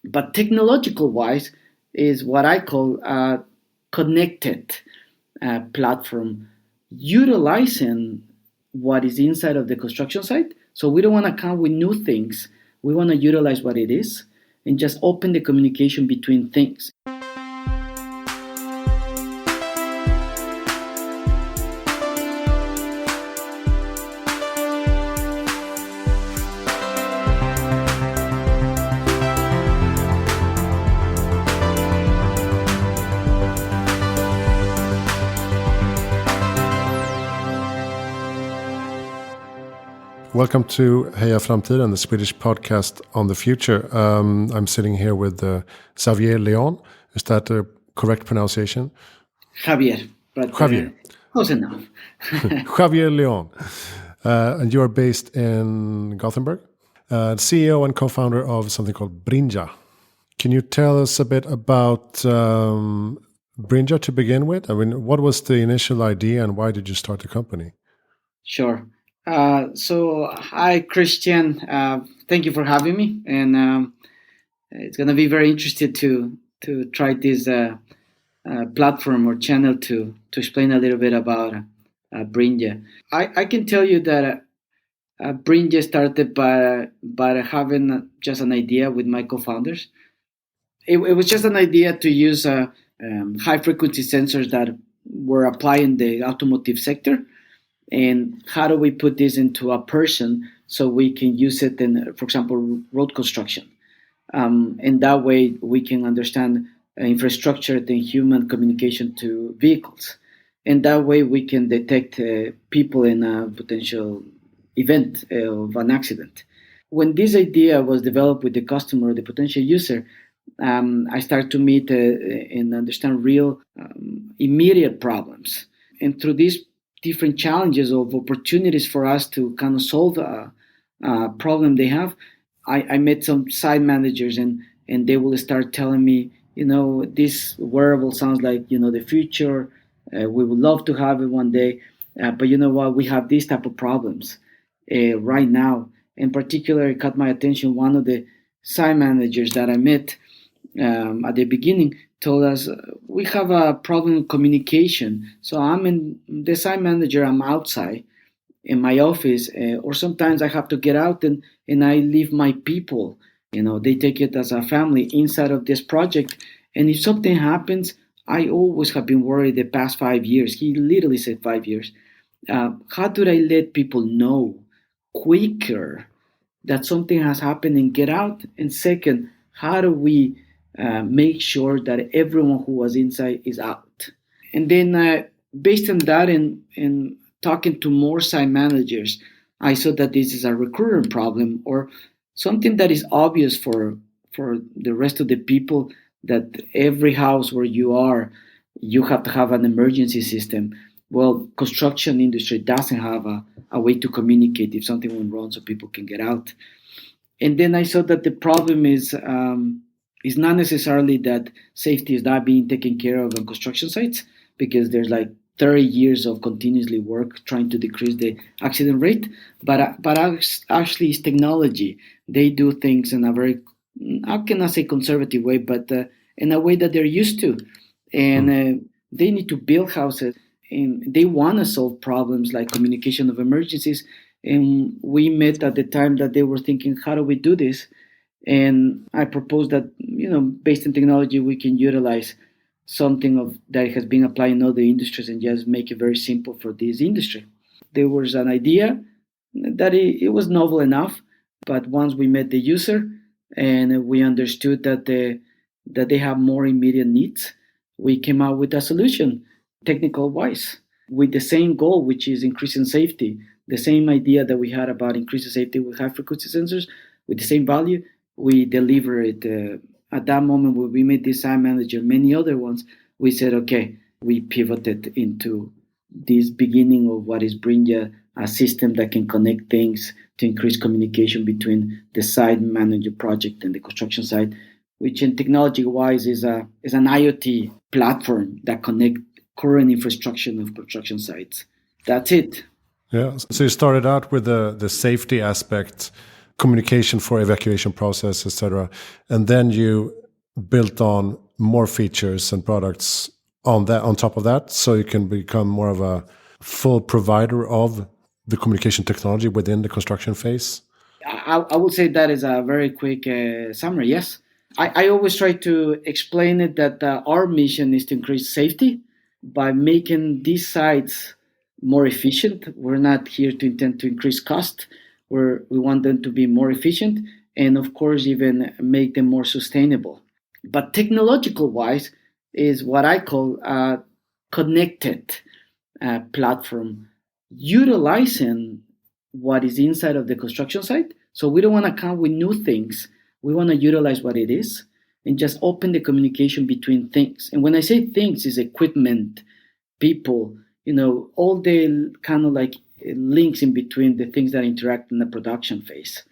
But technological wise is what I call a connected platform, utilizing what is inside of the construction site. So we don't want to come with new things. We want to utilize what it is and just open the communication between things. Welcome to Heja Framtiden, the Swedish podcast on the future. I'm sitting here with Xavier Leon. Is that the correct pronunciation? Javier. But, Javier. Close enough. Xavier Leon. And you are based in Gothenburg. CEO and co-founder of something called Brinja. Can you tell us a bit about Brinja to begin with? I mean, what was the initial idea and why did you start the company? Sure. So, hi, Christian. Thank you for having me. And it's going to be very interesting to try this platform or channel to explain a little bit about Brinja. I can tell you that Brinja started by having just an idea with my co-founders. It was just an idea to use high-frequency sensors that were applied in the automotive sector. And how do we put this into a person so we can use it in, for example, road construction? And that way we can understand infrastructure and human communication to vehicles. And that way we can detect people in a potential event of an accident. When this idea was developed with the customer, the potential user, I started to meet and understand real immediate problems. And through these different challenges of opportunities for us to kind of solve a problem they have, I met some site managers and they will start telling me, this wearable sounds like, the future. We would love to have it one day. But you know what? We have these type of problems right now. In particular, it caught my attention. One of the site managers that I met at the beginning told us we have a problem with communication. So I'm in the site manager, I'm outside in my office, or sometimes I have to get out and I leave my people. They take it as a family inside of this project. And if something happens, I always have been worried the past 5 years. He literally said 5 years. How do I let people know quicker that something has happened and get out? And second, how do we make sure that everyone who was inside is out? And then based on that and talking to more site managers, I saw that this is a recurrent problem or something that is obvious for the rest of the people, that every house where you are, you have to have an emergency system. Well, construction industry doesn't have a way to communicate if something went wrong so people can get out. And then I saw that the problem is not necessarily that safety is not being taken care of on construction sites, because there's like 30 years of continuously work trying to decrease the accident rate, but actually it's technology. They do things in a very, I cannot say conservative way, but in a way that they're used to. And they need to build houses and they want to solve problems like communication of emergencies. And we met at the time that they were thinking, how do we do this? And I proposed that, based on technology, we can utilize something that has been applied in other industries and just make it very simple for this industry. There was an idea that it was novel enough, but once we met the user and we understood that they have more immediate needs, we came out with a solution, technical wise, with the same goal, which is increasing safety. The same idea that we had about increasing safety with high frequency sensors, with the same value, we deliver it. At that moment when we made design manager, many other ones, we said, okay, we pivoted into this beginning of what is Brinja, a system that can connect things to increase communication between the site manager project and the construction site, which in technology-wise is an IoT platform that connects current infrastructure of construction sites. That's it. Yeah. So you started out with the safety aspect, communication for evacuation process, etc. And then you built on more features and products on that, on top of that, so you can become more of a full provider of the communication technology within the construction phase. I would say that is a very quick summary. Yes, I always try to explain it that our mission is to increase safety by making these sites more efficient. We're not here to intend to increase cost. We want them to be more efficient and, of course, even make them more sustainable. But technological wise, is what I call a connected platform, utilizing what is inside of the construction site. So we don't want to come with new things. We want to utilize what it is and just open the communication between things. And when I say things, is equipment, people, all the kind of like links in between the things that interact in the production phase.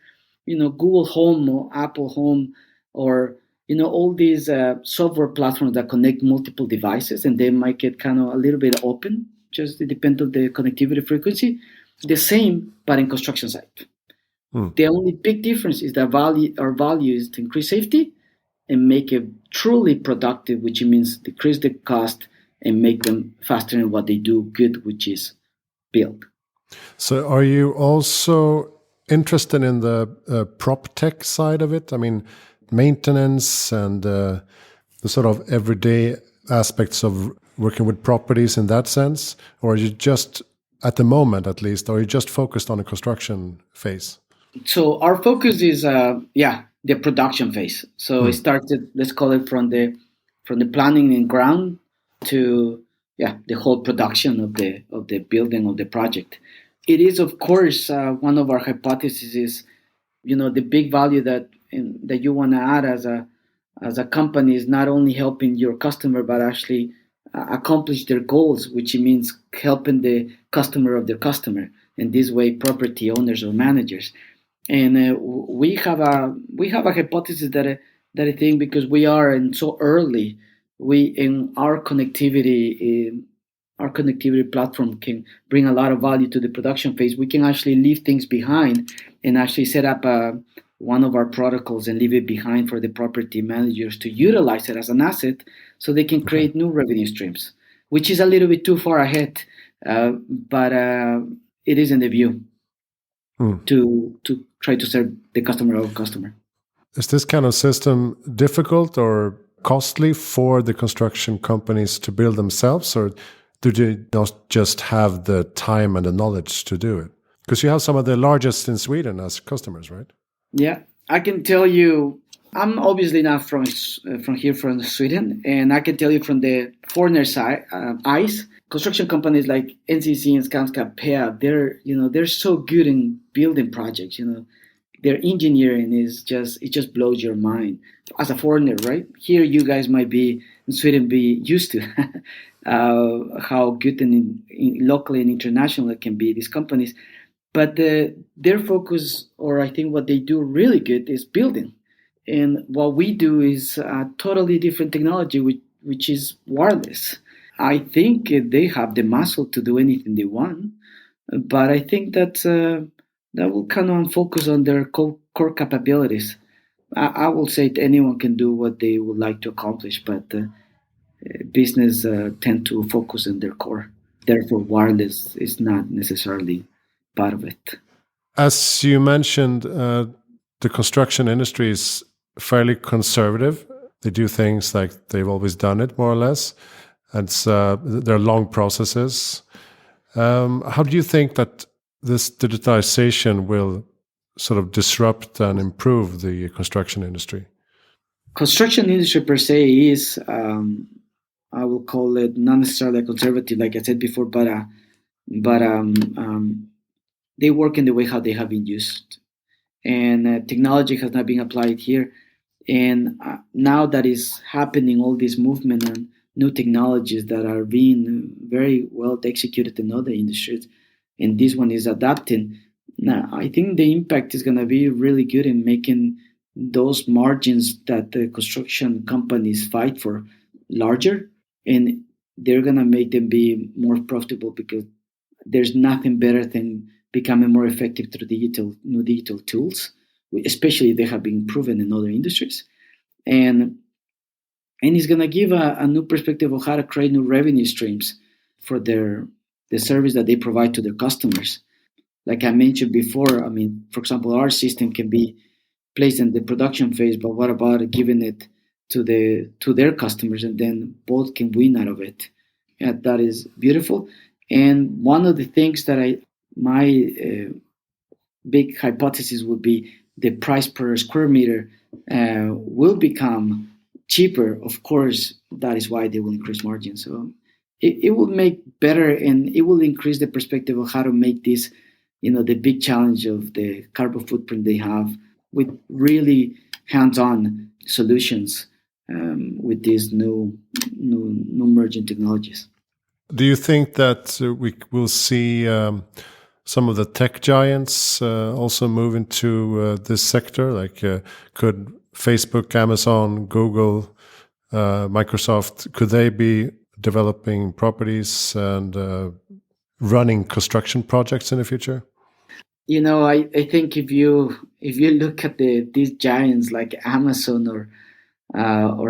Google Home or Apple Home, or all these software platforms that connect multiple devices, and they might get kind of a little bit open, just it depends on the connectivity frequency. The same, but in construction site. The only big difference is that our value is to increase safety and make it truly productive, which means decrease the cost and make them faster in what they do good, which is build. So, are you also interested in the prop tech side of it? I mean, maintenance and the sort of everyday aspects of working with properties in that sense? Or are you just, at the moment at least, are you just focused on the construction phase? So our focus is the production phase. So it started, let's call it, from the planning and ground to the whole production of the building of the project. It is, of course, one of our hypotheses is, the big value that you want to add as a company is not only helping your customer but actually accomplish their goals, which means helping the customer of their customer, and this way property owners or managers. And we have a hypothesis that I think, because we are in so early, we in our connectivity platform can bring a lot of value to the production phase. We can actually leave things behind and actually set up one of our protocols and leave it behind for the property managers to utilize it as an asset, so they can create new revenue streams, which is a little bit too far ahead, but it is in the view to try to serve the customer of customer. Is this kind of system difficult or costly for the construction companies to build themselves, or do they not just have the time and the knowledge to do it? Because you have some of the largest in Sweden as customers, right? Yeah, I can tell you. I'm obviously not from here, from Sweden, and I can tell you from the foreigner side, eyes. Construction companies like NCC and Skanska, PEA, they're so good in building projects. Their engineering it just blows your mind as a foreigner, right? Here, you guys might be in Sweden be used to how good and locally and international it can be, these companies. But their focus, or I think what they do really good, is building. And what we do is a totally different technology, which is wireless. I think they have the muscle to do anything they want, but I think that will kind of focus on their core capabilities. I will say that anyone can do what they would like to accomplish, but business tend to focus on their core. Therefore, wireless is not necessarily part of it. As you mentioned, the construction industry is fairly conservative. They do things like they've always done it, more or less. And they're long processes. How do you think that this digitalization will sort of disrupt and improve the construction industry? Construction industry per se is, I will call it, not necessarily conservative, like I said before, but they work in the way how they have been used, and technology has not been applied here. And now that is happening, all this movement and new technologies that are being very well executed in other industries, and this one is adapting. Now, I think the impact is going to be really good in making those margins that the construction companies fight for larger, and they're going to make them be more profitable, because there's nothing better than becoming more effective through new digital tools, especially they have been proven in other industries, and it's going to give a new perspective of how to create new revenue streams for the service that they provide to their customers. Like I mentioned before, I mean, for example, our system can be placed in the production phase, but what about giving it to their customers, and then both can win out of it? Yeah, that is beautiful. And one of the things that I my big hypothesis would be the price per square meter will become cheaper. Of course, that is why they will increase margin. So it will make better, and it will increase the perspective of how to make this, the big challenge of the carbon footprint they have with really hands-on solutions with these new emerging technologies. Do you think that we will see some of the tech giants also move into this sector? Like, could Facebook, Amazon, Google, Microsoft, could they be developing properties and running construction projects in the future? I think if you look at these giants like Amazon or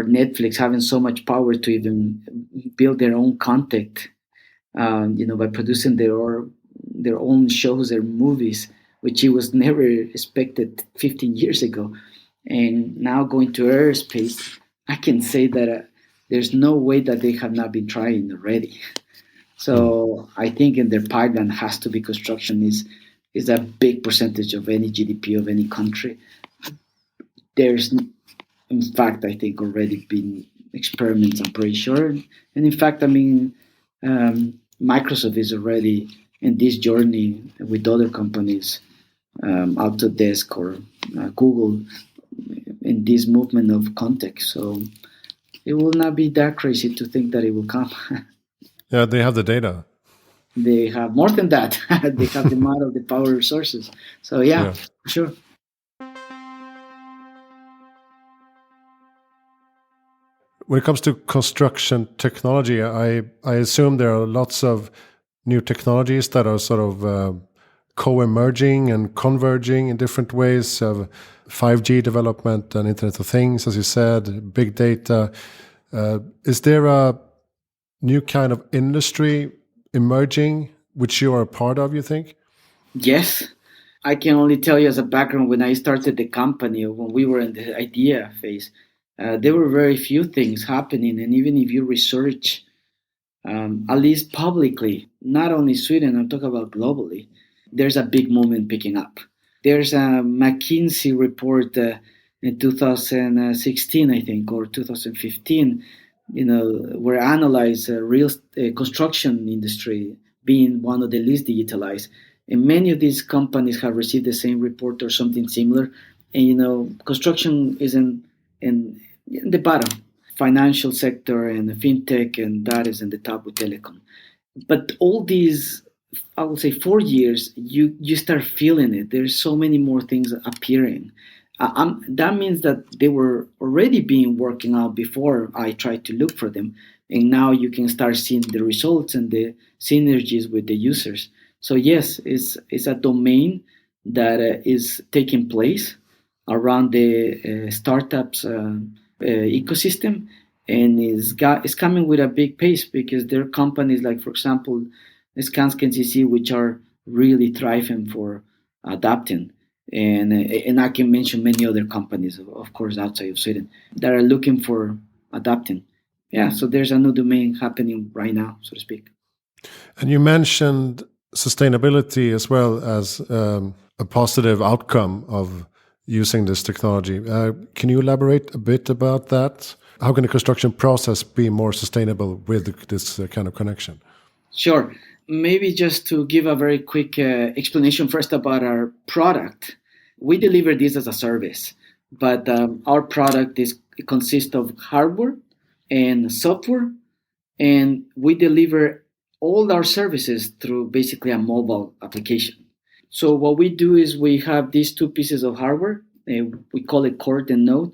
Netflix having so much power to even build their own content, by producing their own shows or movies, which it was never expected 15 years ago, and now going to aerospace, I can say that there's no way that they have not been trying already. So I think in their pipeline has to be construction is a big percentage of any GDP of any country. There's, in fact, I think already been experiments. I'm pretty sure, and in fact, I mean, Microsoft is already in this journey with other companies, Autodesk or Google, in this movement of context. So it will not be that crazy to think that it will come. Yeah, they have the data. They have more than that. They have the model, the power resources. So yeah, Yeah. for sure. When it comes to construction technology, I assume there are lots of new technologies that are sort of co-emerging and converging in different ways of 5G development and Internet of Things, as you said, big data. Is there a new kind of industry emerging, which you are a part of, you think? Yes, I can only tell you as a background when I started the company or when we were in the idea phase, there were very few things happening. And even if you research, at least publicly, not only Sweden, I'm talking about globally, there's a big movement picking up. There's a McKinsey report in 2016, I think, or 2015, where analyze real construction industry being one of the least digitalized. And many of these companies have received the same report or something similar. And construction is in the bottom. Financial sector and fintech, and that is in the top with telecom. But all these, I would say, 4 years, you start feeling it. There's so many more things appearing. That means that they were already being working out before I tried to look for them, and now you can start seeing the results and the synergies with the users. So yes, it's a domain that is taking place around the startups ecosystem, and is coming with a big pace because there are companies like, for example, Skanska and CC, which are really thriving for adapting. And I can mention many other companies, of course, outside of Sweden that are looking for adapting. Yeah, so there's a new domain happening right now, so to speak. And you mentioned sustainability as well as a positive outcome of using this technology. Can you elaborate a bit about that? How can the construction process be more sustainable with this kind of connection? Sure. Maybe just to give a very quick explanation first about our product. We deliver this as a service, but our product consists of hardware and software, and we deliver all our services through basically a mobile application. So what we do is we have these two pieces of hardware. We call it Cord and Node.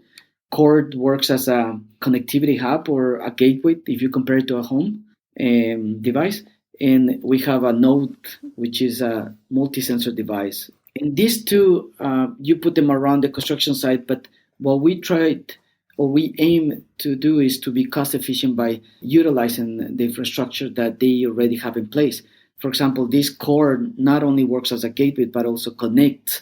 Cord works as a connectivity hub or a gateway if you compare it to a home device. And we have a Node, which is a multi-sensor device. And these two, you put them around the construction site, but what we tried or we aim to do is to be cost efficient by utilizing the infrastructure that they already have in place. For example, this core not only works as a gateway, but also connects,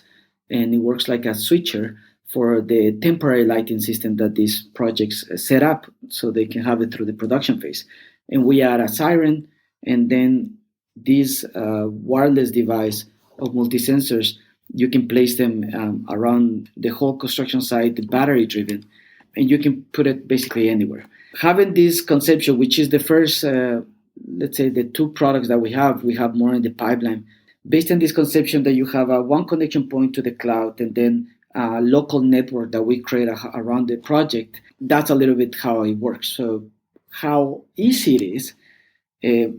and it works like a switcher for the temporary lighting system that these projects set up so they can have it through the production phase. And we add a siren, and then this wireless device of multi-sensors, you can place them around the whole construction site, battery driven, and you can put it basically anywhere. Having this conception, which is the first, let's say, the two products that we have more in the pipeline. Based on this conception that you have a one connection point to the cloud and then a local network that we create around the project, that's a little bit how it works. So, how easy it is,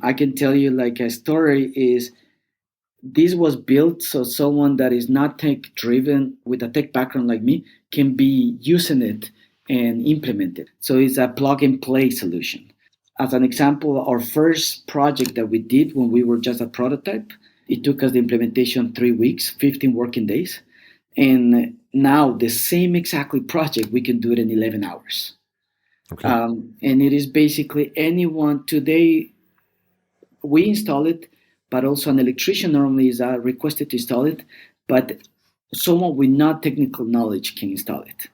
I can tell you like a story is this was built so someone that is not tech driven with a tech background like me can be using it and implement it. So it's a plug and play solution. As an example, our first project that we did when we were just a prototype, it took us the implementation 3 weeks, 15 working days. And now the same exactly project, we can do it in 11 hours. Okay. And it is basically anyone today we install it, but also an electrician normally is requested to install it, but someone with not technical knowledge can install it,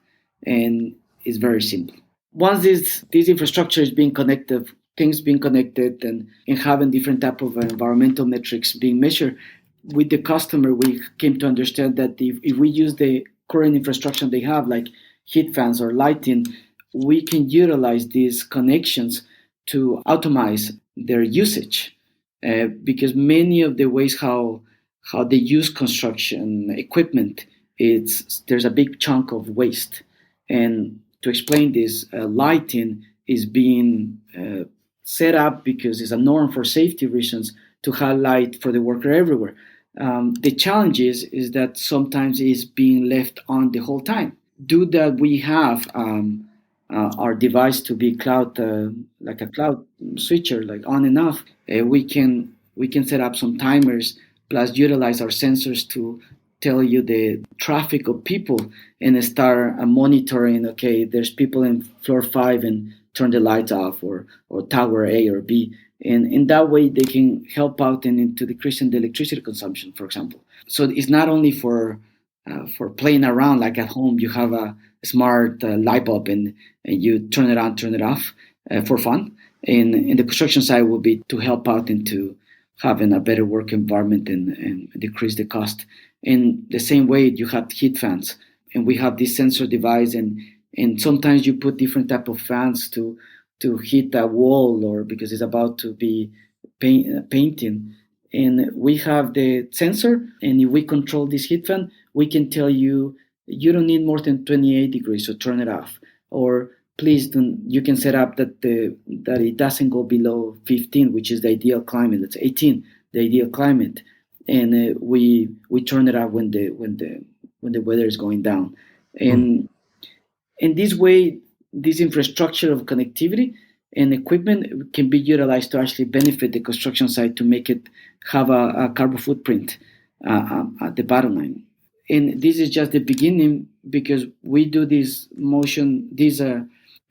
and it's very simple. Once this infrastructure is being connected, things being connected, and having different type of environmental metrics being measured, with the customer, we came to understand that if we use the current infrastructure they have, like heat fans or lighting, we can utilize these connections to automate their usage because many of the ways how they use construction equipment, it's there's a big chunk of waste. And to explain this, lighting is being set up because it's a norm for safety reasons to have light for the worker everywhere. The challenge is that sometimes it's being left on the whole time. Do that we have our device to be cloud like a cloud switcher, like on and off. We can set up some timers plus utilize our sensors to tell you the traffic of people and start monitoring. Okay, there's people in floor 5 and turn the lights off, or tower A or B, and in that way they can help out and into decreasing the electricity consumption, for example. So it's not only for playing around like at home. You have a smart light bulb and you turn it on, turn it off for fun. And in the construction side will be to help out into having a better work environment and decrease the cost. In the same way, you have heat fans, and we have this sensor device, and sometimes you put different type of fans to heat a wall or because it's about to be painting. And we have the sensor, and if we control this heat fan, we can tell you you don't need more than 28 degrees, so turn it off. Or please don't, you can set up that it doesn't go below 15, which is the ideal climate. That's 18, the ideal climate, and we turn it off when the weather is going down. And in this way, this infrastructure of connectivity and equipment can be utilized to actually benefit the construction site to make it have a carbon footprint at the bottom line. And this is just the beginning because we do these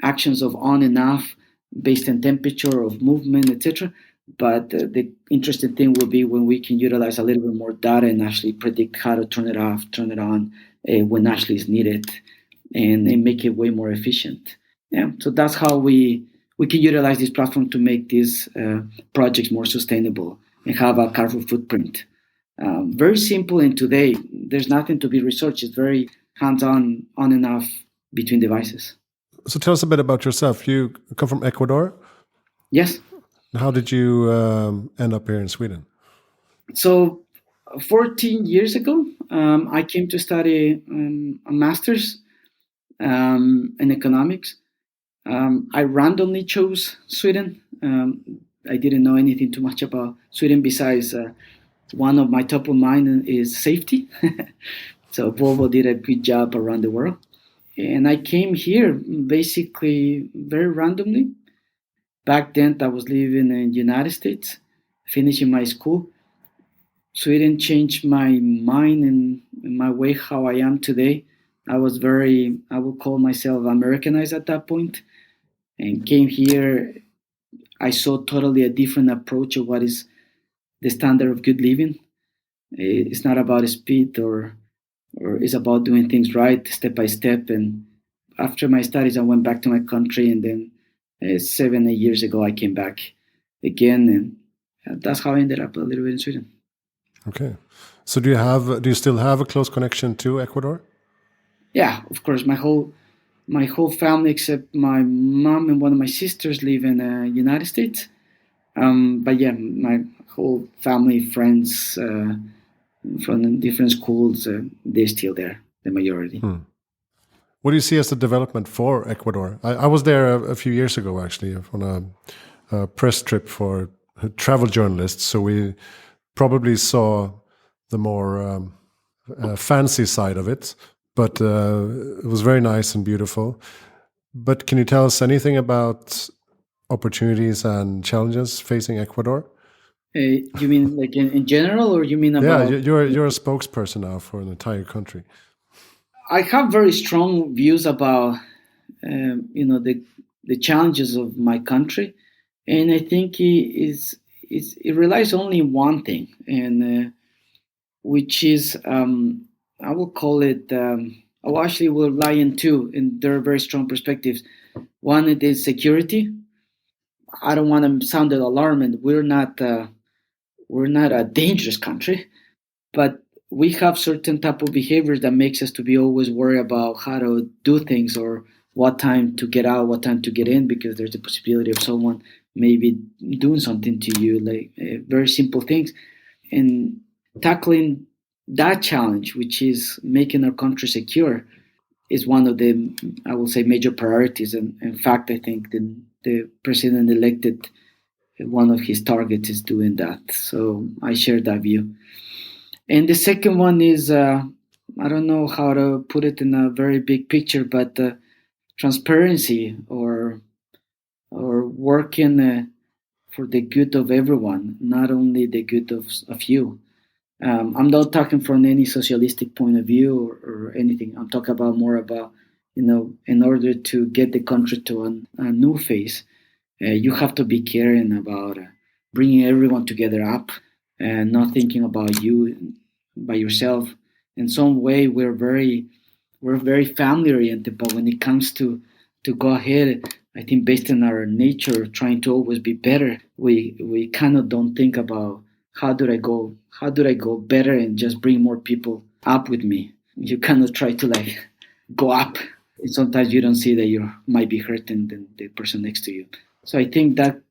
actions of on and off based on temperature, of movement, etc. But the interesting thing will be when we can utilize a little bit more data and actually predict how to turn it off, turn it on when actually is needed, and make it way more efficient. Yeah, so that's how we can utilize this platform to make these projects more sustainable and have a carbon footprint. Very simple, and today there's nothing to be researched. It's very hands-on, on and off between devices. So tell us a bit about yourself. You come from Ecuador. Yes. How did you end up here in Sweden? So 14 years ago, I came to study a master's in economics. I randomly chose Sweden. I didn't know anything too much about Sweden besides one of my top of mind is safety. So Volvo did a good job around the world. And I came here basically very randomly. Back then, I was living in the United States, finishing my school. Sweden changed my mind and my way how I am today. I was very, I would call myself Americanized at that point, and came here. I saw totally a different approach of what is the standard of good living. It's not about speed or it's about doing things right step by step. And after my studies, I went back to my country, and then 7 8 years ago, I came back again, and that's how I ended up a little bit in Sweden. Okay. So do you still have a close connection to Ecuador? Yeah, of course, my whole family except my mom and one of my sisters live in the United States. But yeah, my whole family, friends from different schools, they're still there, the majority. What do you see as the development for Ecuador? I was there a few years ago, actually, on a press trip for travel journalists. So we probably saw the more fancy side of it, but it was very nice and beautiful. But can you tell us anything about opportunities and challenges facing Ecuador? You mean like in general, or you mean Yeah, about? you're a spokesperson now for an entire country. I have very strong views about the challenges of my country, and I think it relies only on one thing, and which is I will call it. Oh, actually, will lie in two, and there are very strong perspectives. One, it is security. I don't want to sound alarming. We're not a dangerous country, but we have certain type of behaviors that makes us to be always worried about how to do things or what time to get out, what time to get in, because there's the possibility of someone maybe doing something to you, like very simple things. And tackling that challenge, which is making our country secure, is one of the, I will say, major priorities. And in fact, I think the president elected, one of his targets is doing that. So I share that view. And the second one is, I don't know how to put it in a very big picture, but transparency or working for the good of everyone, not only the good of a few. I'm not talking from any socialistic point of view or anything. I'm talking about more about, in order to get the country to a new phase, you have to be caring about bringing everyone together up and not thinking about you by yourself. In some way, we're very family oriented, but when it comes to go ahead, I think based on our nature, trying to always be better, we kind of don't think about how do I go better and just bring more people up with me. You kind of try to like go up, and sometimes you don't see that you might be hurting the person next to you. So I think that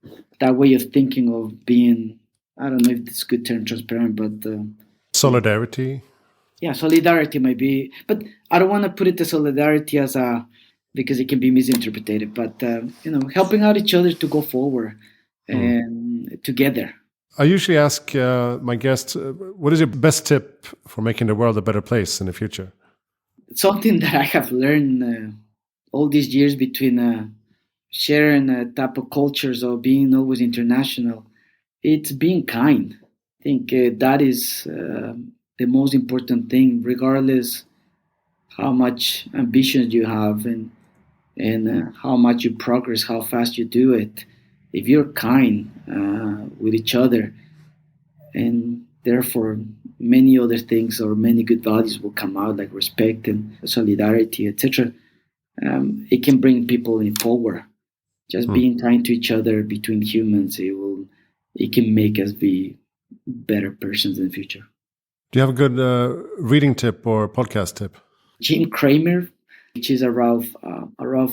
way of thinking of being, I don't know if it's a good term, transparent, but Solidarity. yeah, solidarity might be, but I don't want to put it to solidarity as a, because it can be misinterpreted. But helping out each other to go forward and together. I usually ask my guests, what is your best tip for making the world a better place in the future? Something that I have learned all these years between sharing type of cultures or being always international, it's being kind. I think that is the most important thing, regardless how much ambition you have and how much you progress, how fast you do it. If you're kind with each other, and therefore many other things or many good values will come out, like respect and solidarity, etc. It can bring people in forward. Just being kind to each other between humans, it can make us be better persons in the future. Do you have a good reading tip or podcast tip? Jim Cramer, which is around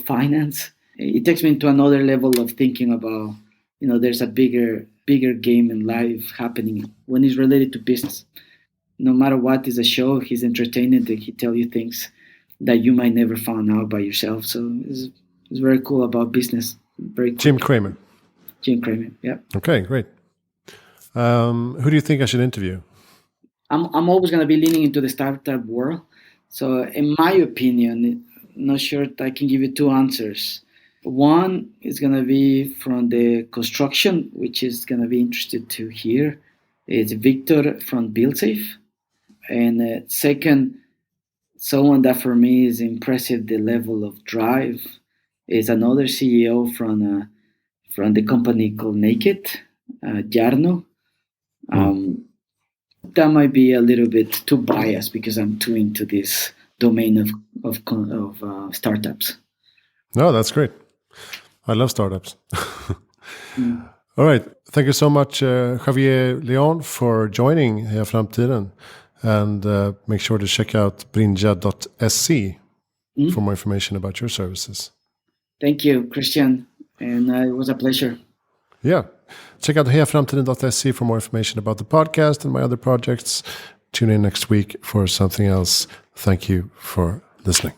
finance. It takes me into another level of thinking about, there's a bigger game in life happening when it's related to business. No matter what is a show, he's entertaining. He tell you things that you might never find out by yourself. So it's very cool about business. Very cool. Jim Cramer. Jim Cramer. Yeah. Okay, great. Who do you think I should interview? I'm always going to be leaning into the startup world. So, in my opinion, not sure I can give you two answers. One is going to be from the construction, which is going to be interested to hear. is Victor from BuildSafe. And second, someone that for me is impressive the level of drive is another CEO from the company called Naked, Jarno. That might be a little bit too biased because I'm too into this domain of startups. No, that's great. I love startups. All right. Thank you so much, Xavier Leon, for joining Heja Framtiden. And make sure to check out brinja.se for more information about your services. Thank you, Christian. And it was a pleasure. Yeah. Check out hejaframtiden.se for more information about the podcast and my other projects. Tune in next week for something else. Thank you for listening.